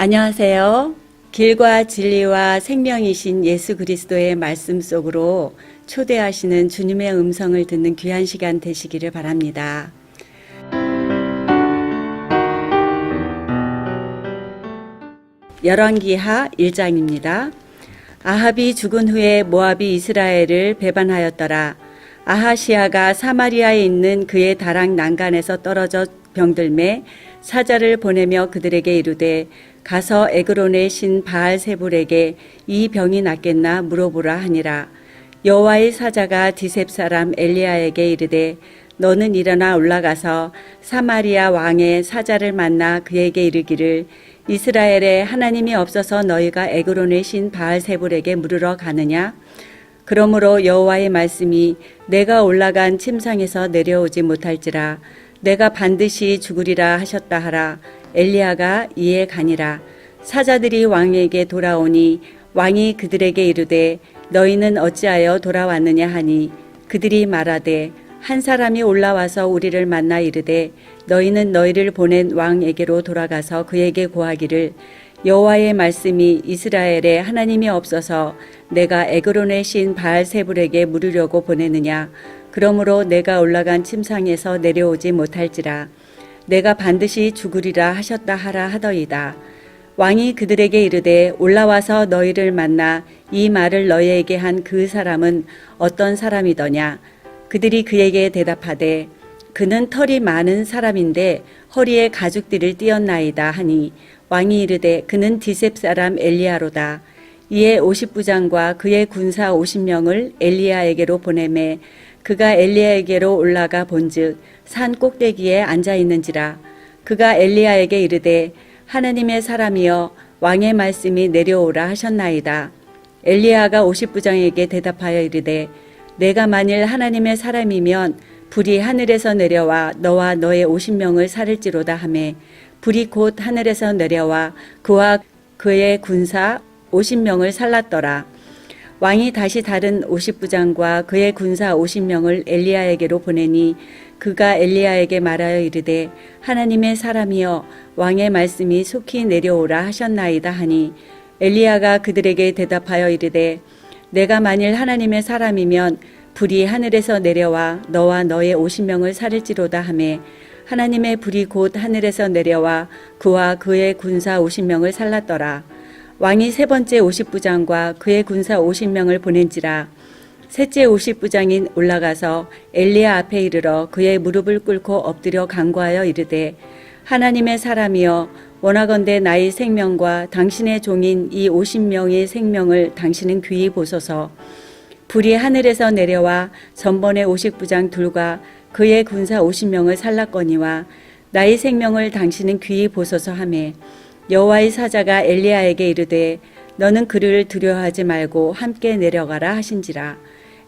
안녕하세요. 길과 진리와 생명이신 예수 그리스도의 말씀 속으로 초대하시는 주님의 음성을 듣는 귀한 시간 되시기를 바랍니다. 열왕기하 1장입니다. 아합이 죽은 후에 모압이 이스라엘을 배반하였더라. 아하시아가 사마리아에 있는 그의 다락 난간에서 떨어져 병들매 사자를 보내며 그들에게 이르되 가서 에그론의 신 바알세불에게 이 병이 낫겠나 물어보라 하니라. 여호와의 사자가 디셉 사람 엘리야에게 이르되 너는 일어나 올라가서 사마리아 왕의 사자를 만나 그에게 이르기를 이스라엘에 하나님이 없어서 너희가 에그론의 신 바알세불에게 물으러 가느냐? 그러므로 여호와의 말씀이 내가 올라간 침상에서 내려오지 못할지라 내가 반드시 죽으리라 하셨다 하라. 엘리야가 이에 가니라. 사자들이 왕에게 돌아오니 왕이 그들에게 이르되 너희는 어찌하여 돌아왔느냐 하니 그들이 말하되 한 사람이 올라와서 우리를 만나 이르되 너희는 너희를 보낸 왕에게로 돌아가서 그에게 고하기를 여호와의 말씀이 이스라엘에 하나님이 없어서 내가 에그론의 신 바알세불에게 물으려고 보내느냐. 그러므로 내가 올라간 침상에서 내려오지 못할지라 내가 반드시 죽으리라 하셨다 하라 하더이다. 왕이 그들에게 이르되 올라와서 너희를 만나 이 말을 너희에게 한 그 사람은 어떤 사람이더냐. 그들이 그에게 대답하되 그는 털이 많은 사람인데 허리에 가죽띠를 띄었나이다 하니 왕이 이르되 그는 디셉 사람 엘리야로다. 이에 50부장과 그의 군사 50명을 엘리야에게로 보내매 그가 엘리야에게로 올라가 본즉 산 꼭대기에 앉아 있는지라. 그가 엘리야에게 이르되 하나님의 사람이여 왕의 말씀이 내려오라 하셨나이다. 엘리야가 50부장에게 대답하여 이르되 내가 만일 하나님의 사람이면 불이 하늘에서 내려와 너와 너의 50명을 살을지로다 하매 불이 곧 하늘에서 내려와 그와 그의 군사 50명을 살랐더라. 왕이 다시 다른 50부장과 그의 군사 50명을 엘리야에게로 보내니 그가 엘리야에게 말하여 이르되 하나님의 사람이여 왕의 말씀이 속히 내려오라 하셨나이다 하니 엘리야가 그들에게 대답하여 이르되 내가 만일 하나님의 사람이면 불이 하늘에서 내려와 너와 너의 50명을 살을지로다 하매 하나님의 불이 곧 하늘에서 내려와 그와 그의 군사 50명을 살랐더라. 왕이 세 번째 50부장과 그의 군사 50명을 보낸지라. 셋째 50부장이 올라가서 엘리야 앞에 이르러 그의 무릎을 꿇고 엎드려 간구하여 이르되 하나님의 사람이여 원하건대 나의 생명과 당신의 종인 이 50명의 생명을 당신은 귀히 보소서. 불이 하늘에서 내려와 전번의 50부장 둘과 그의 군사 50명을 살랐거니와 나의 생명을 당신은 귀히 보소서 하매 여호와의 사자가 엘리야에게 이르되 너는 그를 두려워하지 말고 함께 내려가라 하신지라.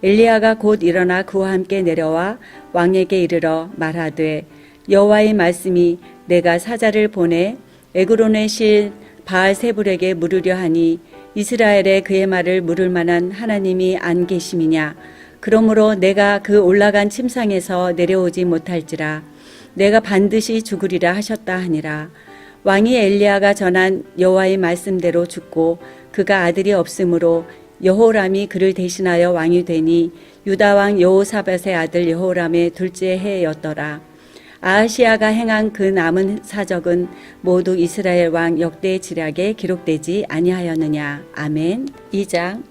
엘리야가 곧 일어나 그와 함께 내려와 왕에게 이르러 말하되 여호와의 말씀이 내가 사자를 보내 에그론의 신 바알세불에게 물으려 하니 이스라엘에 그의 말을 물을 만한 하나님이 안 계심이냐. 그러므로 내가 그 올라간 침상에서 내려오지 못할지라 내가 반드시 죽으리라 하셨다 하니라. 왕이 엘리야가 전한 여호와의 말씀대로 죽고 그가 아들이 없으므로 여호람이 그를 대신하여 왕이 되니 유다 왕 여호사밧의 아들 여호람의 둘째 해였더라. 아하시아가 행한 그 남은 사적은 모두 이스라엘 왕 역대 지략에 기록되지 아니하였느냐. 아멘. 2장.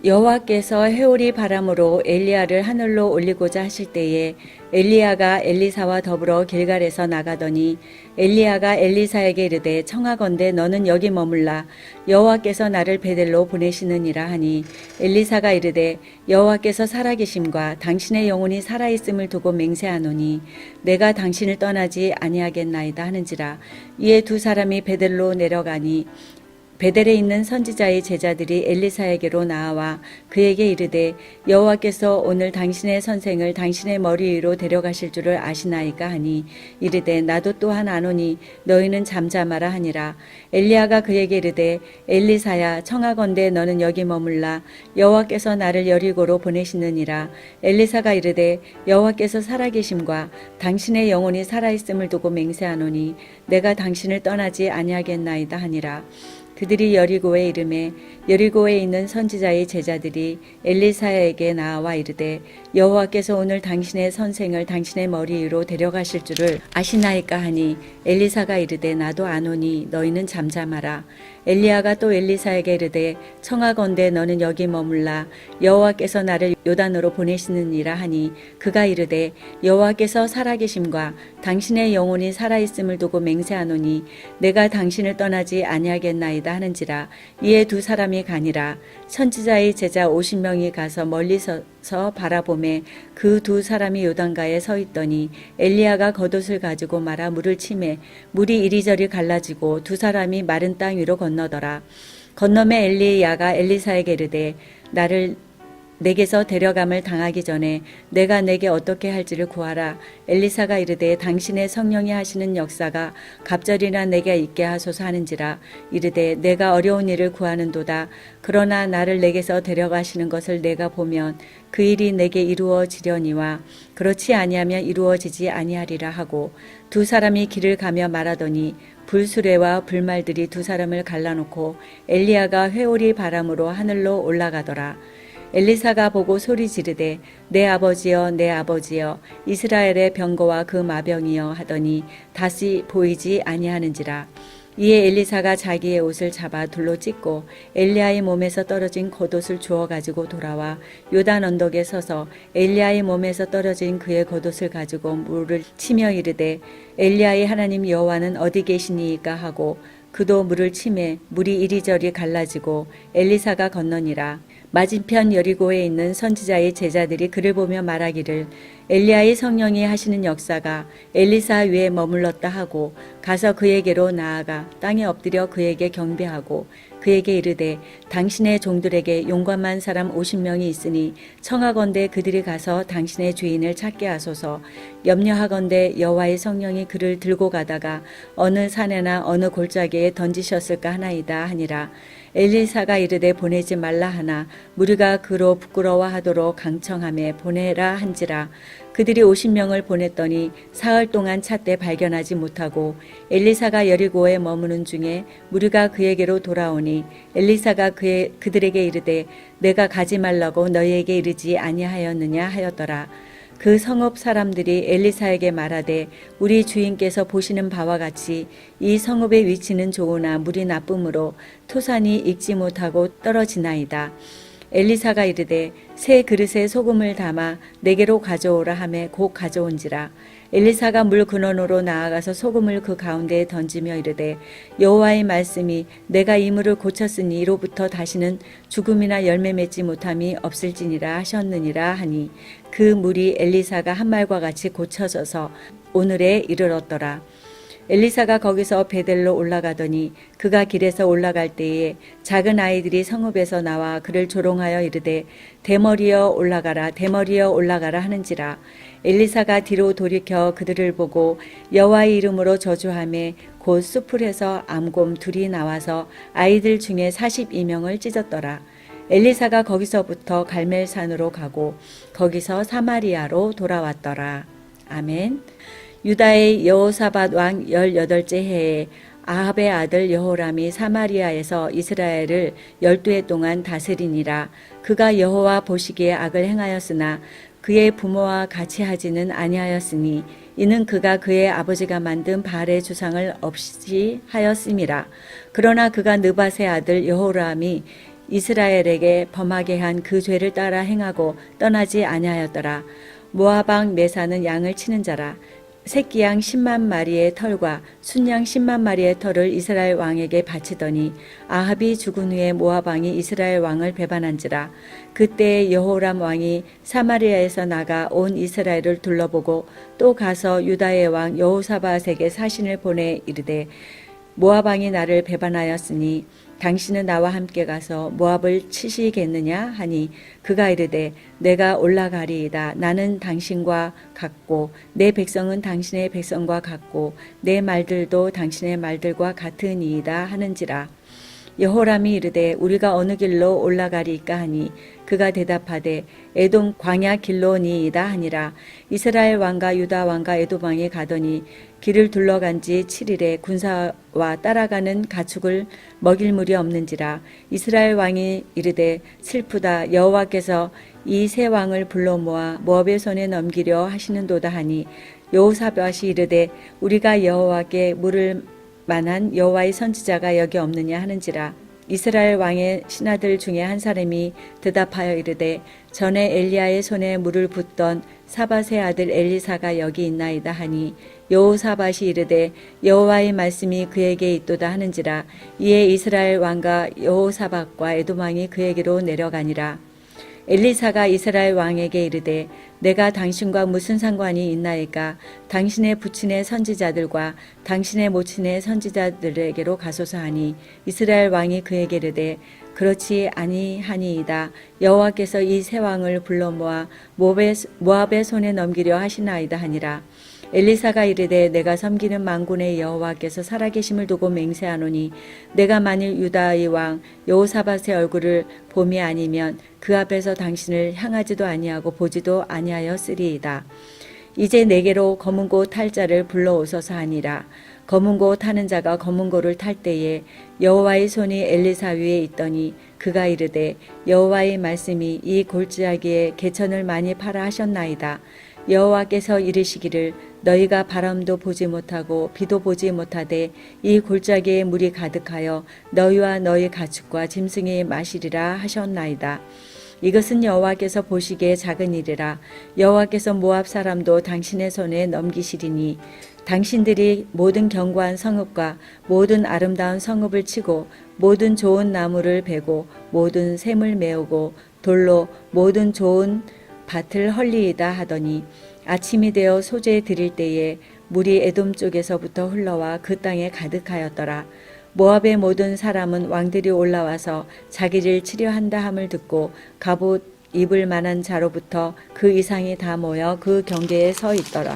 여호와께서 해오리 바람으로 엘리야를 하늘로 올리고자 하실 때에 엘리야가 엘리사와 더불어 길갈에서 나가더니 엘리야가 엘리사에게 이르되 청하건대 너는 여기 머물라 여호와께서 나를 베델로 보내시느니라 하니 엘리사가 이르되 여호와께서 살아계심과 당신의 영혼이 살아있음을 두고 맹세하노니 내가 당신을 떠나지 아니하겠나이다 하는지라. 이에 두 사람이 베델로 내려가니 베델에 있는 선지자의 제자들이 엘리사에게로 나아와 그에게 이르되 여호와께서 오늘 당신의 선생을 당신의 머리 위로 데려가실 줄을 아시나이까 하니 이르되 나도 또한 아노니 너희는 잠잠하라 하니라. 엘리야가 그에게 이르되 엘리사야 청하건대 너는 여기 머물라 여호와께서 나를 여리고로 보내시느니라. 엘리사가 이르되 여호와께서 살아계심과 당신의 영혼이 살아있음을 두고 맹세하노니 내가 당신을 떠나지 아니하겠나이다 하니라. 그들이 여리고에 이르매 여리고에 있는 선지자의 제자들이 엘리사에게 나와 이르되 여호와께서 오늘 당신의 선생을 당신의 머리 위로 데려가실 줄을 아시나이까 하니 엘리사가 이르되 나도 아노니 너희는 잠잠하라. 엘리야가 또 엘리사에게 이르되 청하건대 너는 여기 머물라 여호와께서 나를 요단으로 보내시느니라 하니 그가 이르되 여호와께서 살아계심과 당신의 영혼이 살아있음을 두고 맹세하노니 내가 당신을 떠나지 아니하겠나이다 하는지라. 이에 두 사람이 가니라. 선지자의 제자 50명이 가서 멀리 서서 바라보매 그 두 사람이 요단가에 서 있더니 엘리야가 겉옷을 가지고 말아 물을 치매 물이 이리저리 갈라지고 두 사람이 마른 땅 위로 건너더라. 건너매 엘리야가 엘리사에게 이르되 나를 내게서 데려감을 당하기 전에 내가 내게 어떻게 할지를 구하라. 엘리사가 이르되 당신의 성령이 하시는 역사가 갑절이나 내게 있게 하소서 하는지라. 이르되 내가 어려운 일을 구하는도다. 그러나 나를 내게서 데려가시는 것을 내가 보면 그 일이 내게 이루어지려니와 그렇지 아니하면 이루어지지 아니하리라 하고 두 사람이 길을 가며 말하더니 불수레와 불말들이 두 사람을 갈라놓고 엘리야가 회오리 바람으로 하늘로 올라가더라. 엘리사가 보고 소리 지르되 내 아버지여 내 아버지여 이스라엘의 병거와 그 마병이여 하더니 다시 보이지 아니하는지라. 이에 엘리사가 자기의 옷을 잡아 둘로 찢고 엘리야의 몸에서 떨어진 겉옷을 주워 가지고 돌아와 요단 언덕에 서서 엘리야의 몸에서 떨어진 그의 겉옷을 가지고 물을 치며 이르되 엘리야의 하나님 여호와는 어디 계시니이까 하고 그도 물을 치매 물이 이리저리 갈라지고 엘리사가 건너니라. 맞은편 여리고에 있는 선지자의 제자들이 그를 보며 말하기를 엘리야의 성령이 하시는 역사가 엘리사 위에 머물렀다 하고 가서 그에게로 나아가 땅에 엎드려 그에게 경배하고 그에게 이르되 당신의 종들에게 용감한 사람 50명이 있으니 청하건대 그들이 가서 당신의 주인을 찾게 하소서. 염려하건대 여호와의 성령이 그를 들고 가다가 어느 산에나 어느 골짜기에 던지셨을까 하나이다 하니라. 엘리사가 이르되 보내지 말라 하나 무리가 그로 부끄러워하도록 강청하며 보내라 한지라. 그들이 50명을 보냈더니 사흘 동안 찾되 발견하지 못하고 엘리사가 여리고에 머무는 중에 무리가 그에게로 돌아오니 엘리사가 그들에게 이르되 내가 가지 말라고 너희에게 이르지 아니하였느냐 하였더라. 그 성읍 사람들이 엘리사에게 말하되 우리 주인께서 보시는 바와 같이 이 성읍의 위치는 좋으나 물이 나쁨으로 토산이 익지 못하고 떨어지나이다. 엘리사가 이르되 새 그릇에 소금을 담아 내게로 가져오라 하매 곧 가져온지라. 엘리사가 물 근원으로 나아가서 소금을 그 가운데에 던지며 이르되 여호와의 말씀이 내가 이 물을 고쳤으니 이로부터 다시는 죽음이나 열매 맺지 못함이 없을지니라 하셨느니라 하니 그 물이 엘리사가 한 말과 같이 고쳐져서 오늘에 이르렀더라. 엘리사가 거기서 베델로 올라가더니 그가 길에서 올라갈 때에 작은 아이들이 성읍에서 나와 그를 조롱하여 이르되 대머리여 올라가라 대머리여 올라가라 하는지라. 엘리사가 뒤로 돌이켜 그들을 보고 여호와의 이름으로 저주하매 곧 수풀에서 암곰 둘이 나와서 아이들 중에 42명을 찢었더라. 엘리사가 거기서부터 갈멜산으로 가고 거기서 사마리아로 돌아왔더라. 아멘. 유다의 여호사밧 왕 18째 해에 아합의 아들 여호람이 사마리아에서 이스라엘을 12해 동안 다스리니라. 그가 여호와 보시기에 악을 행하였으나 그의 부모와 같이 하지는 아니하였으니 이는 그가 그의 아버지가 만든 바알의 주상을 없이 하였음이라. 그러나 그가 느밧의 아들 여호람이 이스라엘에게 범하게 한 그 죄를 따라 행하고 떠나지 아니하였더라. 모압 왕 메사는 양을 치는 자라. 새끼양 10만 마리의 털과 순양 10만 마리의 털을 이스라엘 왕에게 바치더니 아합이 죽은 후에 모압 왕이 이스라엘 왕을 배반한지라. 그때 여호람 왕이 사마리아에서 나가 온 이스라엘을 둘러보고 또 가서 유다의 왕 여호사밧에게 사신을 보내 이르되 모압 왕이 나를 배반하였으니 당신은 나와 함께 가서 모압을 치시겠느냐 하니 그가 이르되 내가 올라가리이다. 나는 당신과 같고 내 백성은 당신의 백성과 같고 내 말들도 당신의 말들과 같으니이다 하는지라. 여호람이 이르되 우리가 어느 길로 올라가리이까 하니 그가 대답하되 에돔 광야 길로니이다 하니라. 이스라엘 왕과 유다 왕과 에돔 왕이 가더니 길을 둘러간 지 7일에 군사와 따라가는 가축을 먹일 물이 없는지라. 이스라엘 왕이 이르되 슬프다. 여호와께서 이 세 왕을 불러 모아 모압의 손에 넘기려 하시는도다 하니 여호사밧이 이르되 우리가 여호와께 물을 만한 여호와의 선지자가 여기 없느냐 하는지라. 이스라엘 왕의 신하들 중에 한 사람이 대답하여 이르되 전에 엘리야의 손에 물을 붓던 사밧의 아들 엘리사가 여기 있나이다 하니 여호사밧이 이르되 여호와의 말씀이 그에게 있도다 하는지라. 이에 이스라엘 왕과 여호사밧과 에돔 왕이 그에게로 내려가니라. 엘리사가 이스라엘 왕에게 이르되 내가 당신과 무슨 상관이 있나이까? 당신의 부친의 선지자들과 당신의 모친의 선지자들에게로 가소서 하니 이스라엘 왕이 그에게 이르되 그렇지 아니하니이다. 여호와께서 이 세 왕을 불러 모아 모압의 손에 넘기려 하시나이다 하니라. 엘리사가 이르되 내가 섬기는 만군의 여호와께서 살아계심을 두고 맹세하노니 내가 만일 유다의 왕 여호사밧의 얼굴을 봄이 아니면 그 앞에서 당신을 향하지도 아니하고 보지도 아니하였으리이다. 이제 내게로 검은고 탈 자를 불러오소서 하니라. 검은고 타는 자가 검은고를 탈 때에 여호와의 손이 엘리사 위에 있더니 그가 이르되 여호와의 말씀이 이 골짜기에 개천을 많이 팔아 하셨나이다. 여호와께서 이르시기를 너희가 바람도 보지 못하고 비도 보지 못하되 이 골짜기에 물이 가득하여 너희와 너희 가축과 짐승이 마시리라 하셨나이다. 이것은 여호와께서 보시기에 작은 일이라. 여호와께서 모압 사람도 당신의 손에 넘기시리니 당신들이 모든 견고한 성읍과 모든 아름다운 성읍을 치고 모든 좋은 나무를 베고 모든 샘을 메우고 돌로 모든 좋은 밭을 헐리이다 하더니 아침이 되어 소재 드릴 때에 물이 에돔 쪽에서부터 흘러와 그 땅에 가득하였더라. 모압의 모든 사람은 왕들이 올라와서 자기를 치려한다 함을 듣고 갑옷 입을 만한 자로부터 그 이상이 다 모여 그 경계에 서 있더라.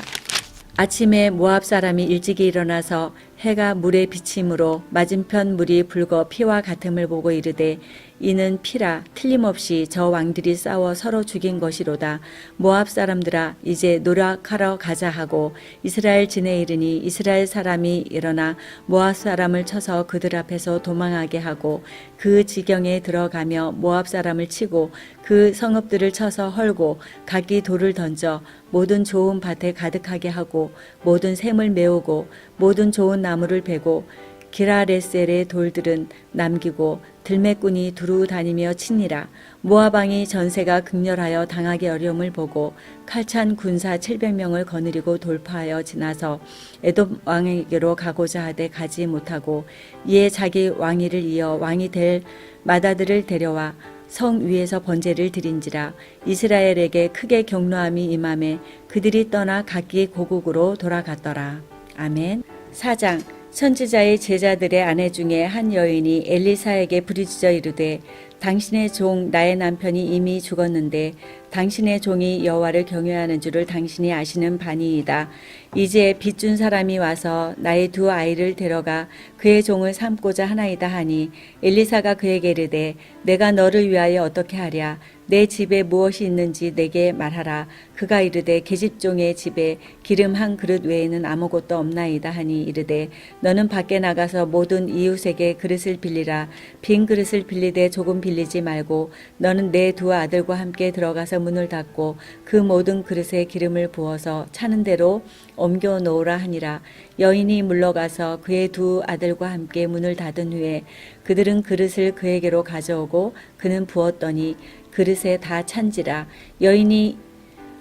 아침에 모압 사람이 일찍이 일어나서 해가 물에 비침으로 맞은편 물이 붉어 피와 같음을 보고 이르되 이는 피라. 틀림없이 저 왕들이 싸워 서로 죽인 것이로다. 모압 사람들아 이제 노력하러 가자 하고 이스라엘 진에 이르니 이스라엘 사람이 일어나 모압 사람을 쳐서 그들 앞에서 도망하게 하고 그 지경에 들어가며 모압 사람을 치고 그 성읍들을 쳐서 헐고 각기 돌을 던져 모든 좋은 밭에 가득하게 하고 모든 샘을 메우고 모든 좋은 나무를 베고 기라레셀의 돌들은 남기고 들매꾼이 두루 다니며 치니라. 모압 왕이 전세가 극렬하여 당하기 어려움을 보고 칼찬 군사 700명을 거느리고 돌파하여 지나서 에돔 왕에게로 가고자 하되 가지 못하고 이에 자기 왕위를 이어 왕이 될 마다들을 데려와 성 위에서 번제를 드린지라. 이스라엘에게 크게 경노함이 임함에 그들이 떠나 각기 고국으로 돌아갔더라. 아멘. 4장. 선지자의 제자들의 아내 중에 한 여인이 엘리사에게 부르짖어 이르되 당신의 종 나의 남편이 이미 죽었는데 당신의 종이 여호와를 경외하는 줄을 당신이 아시는 바니이다. 이제 빚준 사람이 와서 나의 두 아이를 데려가 그의 종을 삼고자 하나이다 하니 엘리사가 그에게 이르되 내가 너를 위하여 어떻게 하랴. 내 집에 무엇이 있는지 내게 말하라. 그가 이르되 계집종의 집에 기름 한 그릇 외에는 아무것도 없나이다 하니 이르되 너는 밖에 나가서 모든 이웃에게 그릇을 빌리라. 빈 그릇을 빌리되 조금 빌리지 말고 너는 내 두 아들과 함께 들어가서 문을 닫고 그 모든 그릇에 기름을 부어서 차는 대로 옮겨 놓으라 하니라. 여인이 물러가서 그의 두 아들과 함께 문을 닫은 후에 그들은 그릇을 그에게로 가져오고 그는 부었더니 그릇에 다 찬지라. 여인이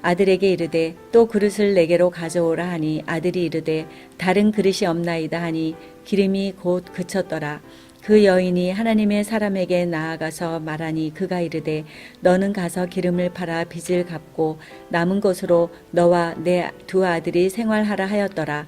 아들에게 이르되 또 그릇을 내게로 가져오라 하니 아들이 이르되 다른 그릇이 없나이다 하니 기름이 곧 그쳤더라. 그 여인이 하나님의 사람에게 나아가서 말하니 그가 이르되 너는 가서 기름을 팔아 빚을 갚고 남은 것으로 너와 내 두 아들이 생활하라 하였더라.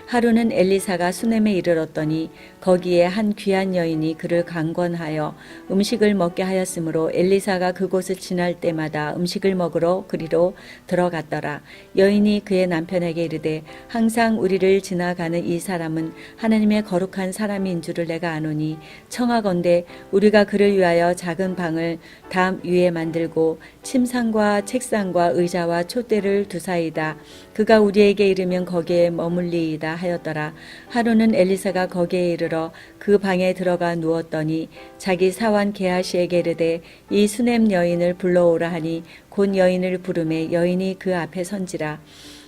하루는 엘리사가 수넴에 이르렀더니 거기에 한 귀한 여인이 그를 강권하여 음식을 먹게 하였으므로 엘리사가 그곳을 지날 때마다 음식을 먹으러 그리로 들어갔더라. 여인이 그의 남편에게 이르되 항상 우리를 지나가는 이 사람은 하나님의 거룩한 사람인 줄을 내가 아노니 청하건대 우리가 그를 위하여 작은 방을 담 위에 만들고 침상과 책상과 의자와 촛대를 두사이다. 그가 우리에게 이르면 거기에 머물리이다 하였더라. 하루는 엘리사가 거기에 이르러 그 방에 들어가 누웠더니 자기 사환 게하시에게 이르되 이 수넴 여인을 불러오라 하니 곧 여인을 부르매 여인이 그 앞에 선지라.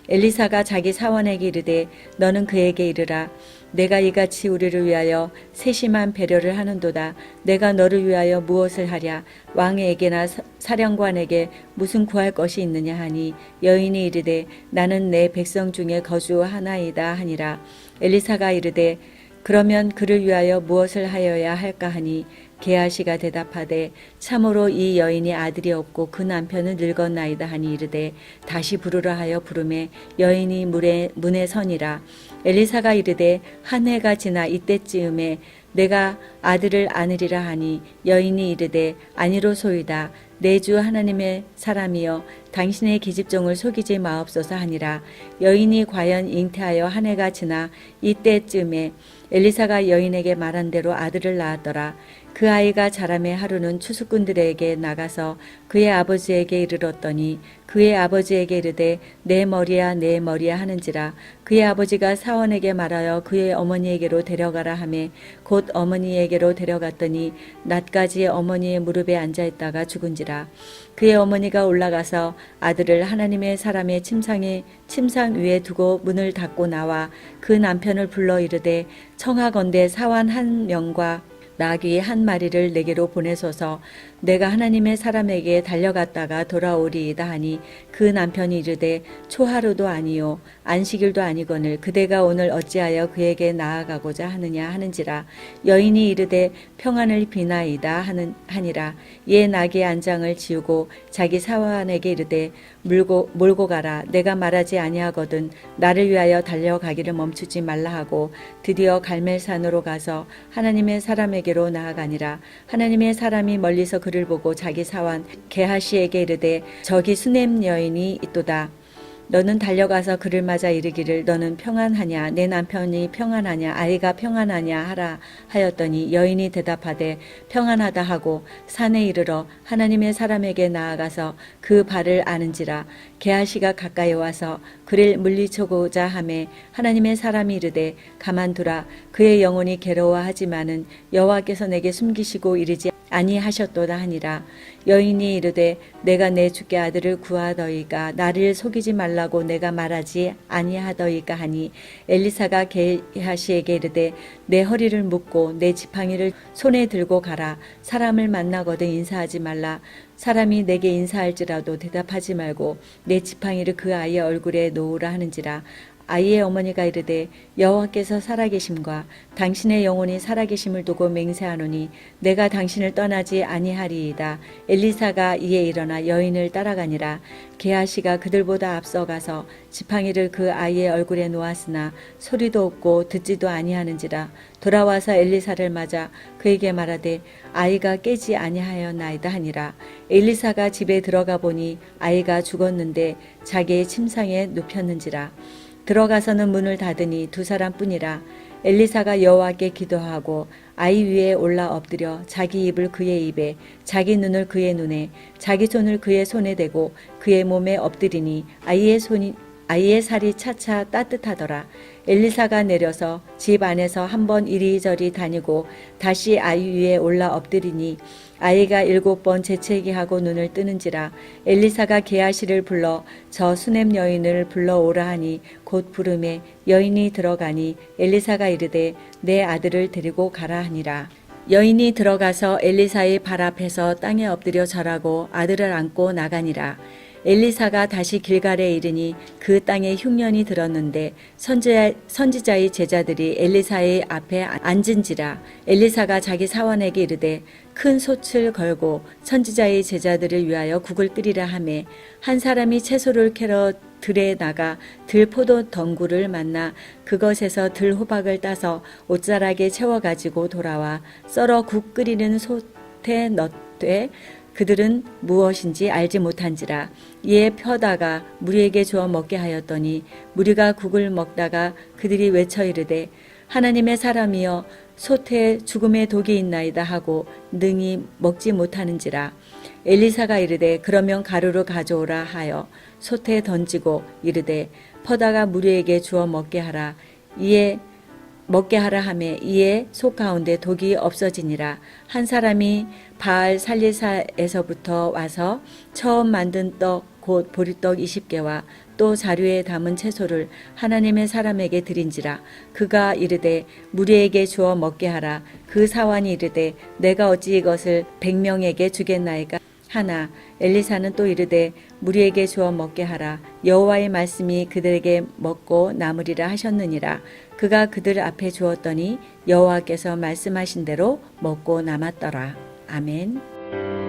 엘리사가 자기 사환에게 이르되 너는 그에게 이르라. 내가 이같이 우리를 위하여 세심한 배려를 하는도다. 내가 너를 위하여 무엇을 하랴? 왕에게나 사령관에게 무슨 구할 것이 있느냐 하니 여인이 이르되 나는 내 백성 중에 거주하나이다 하니라. 엘리사가 이르되 그러면 그를 위하여 무엇을 하여야 할까 하니 게하시가 대답하되 참으로 이 여인이 아들이 없고 그 남편은 늙었나이다 하니 이르되 다시 부르라 하여 부르매 여인이 문에 서니라. 엘리사가 이르되 한 해가 지나 이때쯤에 내가 아들을 안으리라 하니 여인이 이르되 아니로소이다. 내 주 하나님의 사람이여 당신의 기집종을 속이지 마옵소서 하니라. 여인이 과연 잉태하여 한 해가 지나 이때쯤에 엘리사가 여인에게 말한 대로 아들을 낳았더라. 그 아이가 자라매 하루는 추수꾼들에게 나가서 그의 아버지에게 이르렀더니 그의 아버지에게 이르되 내 머리야 내 머리야 하는지라. 그의 아버지가 사원에게 말하여 그의 어머니에게로 데려가라 하매 곧 어머니에게로 데려갔더니 낮까지 어머니의 무릎에 앉아있다가 죽은지라. 그의 어머니가 올라가서 아들을 하나님의 사람의 침상 위에 두고 문을 닫고 나와 그 남편을 불러 이르되 청하건대 사환 한 명과 나귀 한 마리를 내게로 보내소서. 내가 하나님의 사람에게 달려갔다가 돌아오리이다 하니 그 남편이 이르되 초하루도 아니요 안식일도 아니거늘 그대가 오늘 어찌하여 그에게 나아가고자 하느냐 하는지라. 여인이 이르되 평안을 비나이다 하니라. 이에 나귀의 안장을 지우고 자기 사환에게 이르되 몰고 가라. 내가 말하지 아니하거든 나를 위하여 달려가기를 멈추지 말라 하고 드디어 갈멜산으로 가서 하나님의 사람에게로 나아가니라. 하나님의 사람이 멀리서 그를 보고 자기 사환 게하시에게 이르되 저기 수넴 여인이 있도다. 너는 달려가서 그를 맞아 이르기를 너는 평안하냐 내 남편이 평안하냐 아이가 평안하냐 하라 하였더니 여인이 대답하되 평안하다 하고 산에 이르러 하나님의 사람에게 나아가서 그 발을 아는지라. 게하시가 가까이 와서 그를 물리쳐고자 하매 하나님의 사람이 이르되 가만두라. 그의 영혼이 괴로워하지만은 여호와께서 내게 숨기시고 이르지 아니하셨도다 하니라. 여인이 이르되 내가 내 주께 아들을 구하더이까 나를 속이지 말라고 내가 말하지 아니하더이까 하니 엘리사가 게하시에게 이르되 내 허리를 묶고 내 지팡이를 손에 들고 가라. 사람을 만나거든 인사하지 말라. 사람이 내게 인사할지라도 대답하지 말고 내 지팡이를 그 아이의 얼굴에 놓으라 하는지라. 아이의 어머니가 이르되 여호와께서 살아계심과 당신의 영혼이 살아계심을 두고 맹세하노니 내가 당신을 떠나지 아니하리이다. 엘리사가 이에 일어나 여인을 따라가니라. 게하시가 그들보다 앞서가서 지팡이를 그 아이의 얼굴에 놓았으나 소리도 없고 듣지도 아니하는지라. 돌아와서 엘리사를 맞아 그에게 말하되 아이가 깨지 아니하였나이다 하니라. 엘리사가 집에 들어가 보니 아이가 죽었는데 자기의 침상에 눕혔는지라. 들어가서는 문을 닫으니 두 사람뿐이라. 엘리사가 여호와께 기도하고 아이 위에 올라 엎드려 자기 입을 그의 입에 자기 눈을 그의 눈에 자기 손을 그의 손에 대고 그의 몸에 엎드리니 아이의 살이 차차 따뜻하더라. 엘리사가 내려서 집 안에서 한번 이리저리 다니고 다시 아이 위에 올라 엎드리니 아이가 7번 재채기하고 눈을 뜨는지라. 엘리사가 게하시를 불러 저 수넴 여인을 불러오라 하니 곧 부르매 여인이 들어가니 엘리사가 이르되 내 아들을 데리고 가라 하니라. 여인이 들어가서 엘리사의 발 앞에서 땅에 엎드려 절하고 아들을 안고 나가니라. 엘리사가 다시 길갈에 이르니 그 땅에 흉년이 들었는데 선지자의 제자들이 엘리사의 앞에 앉은지라. 엘리사가 자기 사원에게 이르되 큰 솥을 걸고 선지자의 제자들을 위하여 국을 끓이라 하매 한 사람이 채소를 캐러 들에 나가 들포도 덩굴을 만나 그것에서 들호박을 따서 옷자락에 채워 가지고 돌아와 썰어 국 끓이는 솥에 넣되 그들은 무엇인지 알지 못한지라. 이에 펴다가 무리에게 주어 먹게 하였더니 무리가 국을 먹다가 그들이 외쳐 이르되 하나님의 사람이여 솥에 죽음의 독이 있나이다 하고 능히 먹지 못하는지라. 엘리사가 이르되 그러면 가루를 가져오라 하여 솥에 던지고 이르되 퍼다가 무리에게 주어 먹게 하라. 이에 먹게 하라 하매 이에 속 가운데 독이 없어지니라. 한 사람이 바알 살리사에서부터 와서 처음 만든 떡 곧 보리떡 20개와 또 자루에 담은 채소를 하나님의 사람에게 드린지라. 그가 이르되 무리에게 주어 먹게 하라. 그 사환이 이르되 내가 어찌 이것을 100명에게 주겠나이까 하나. 엘리사는 또 이르되 무리에게 주어 먹게 하라. 여호와의 말씀이 그들에게 먹고 남으리라 하셨느니라. 그가 그들 앞에 주었더니 여호와께서 말씀하신 대로 먹고 남았더라. 아멘.